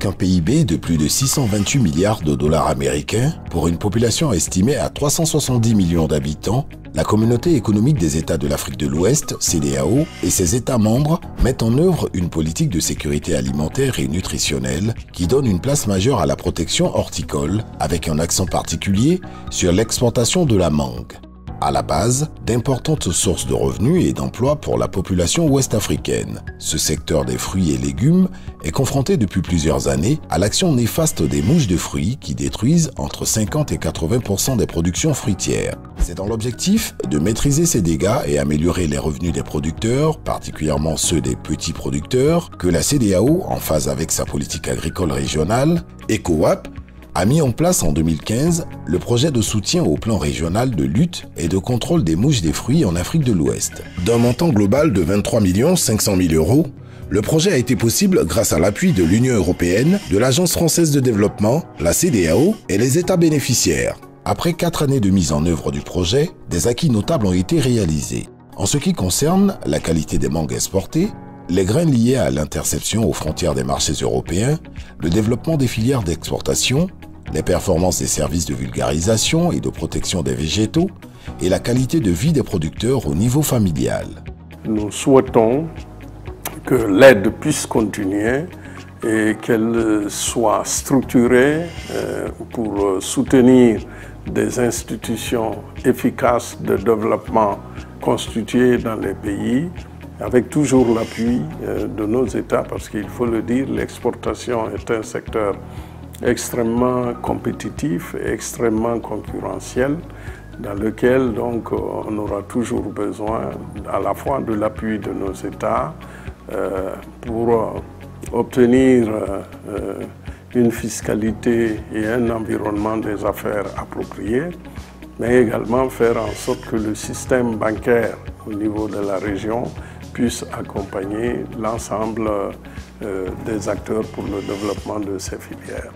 Avec un PIB de plus de 628 milliards de dollars américains, pour une population estimée à 370 millions d'habitants, la Communauté économique des États de l'Afrique de l'Ouest, CEDEAO, et ses États membres mettent en œuvre une politique de sécurité alimentaire et nutritionnelle qui donne une place majeure à la protection horticole, avec un accent particulier sur l'exportation de la mangue. À la base, d'importantes sources de revenus et d'emplois pour la population ouest-africaine. Ce secteur des fruits et légumes est confronté depuis plusieurs années à l'action néfaste des mouches de fruits qui détruisent entre 50 et 80% des productions fruitières. C'est dans l'objectif de maîtriser ces dégâts et améliorer les revenus des producteurs, particulièrement ceux des petits producteurs, que la CEDEAO, en phase avec sa politique agricole régionale, ECOWAP, a mis en place en 2015 le projet de soutien au plan régional de lutte et de contrôle des mouches des fruits en Afrique de l'Ouest. D'un montant global de 23 500 000 €, le projet a été possible grâce à l'appui de l'Union européenne, de l'Agence française de développement, la CEDEAO et les États bénéficiaires. Après 4 années de mise en œuvre du projet, des acquis notables ont été réalisés. En ce qui concerne la qualité des mangues exportées, les grains liés à l'interception aux frontières des marchés européens, le développement des filières d'exportation, les performances des services de vulgarisation et de protection des végétaux et la qualité de vie des producteurs au niveau familial. Nous souhaitons que l'aide puisse continuer et qu'elle soit structurée pour soutenir des institutions efficaces de développement constituées dans les pays, avec toujours l'appui de nos États, parce qu'il faut le dire, l'exportation est un secteur extrêmement compétitif et extrêmement concurrentiel, dans lequel donc on aura toujours besoin à la fois de l'appui de nos États pour obtenir une fiscalité et un environnement des affaires appropriés, mais également faire en sorte que le système bancaire au niveau de la région puisse accompagner l'ensemble des acteurs pour le développement de ces filières.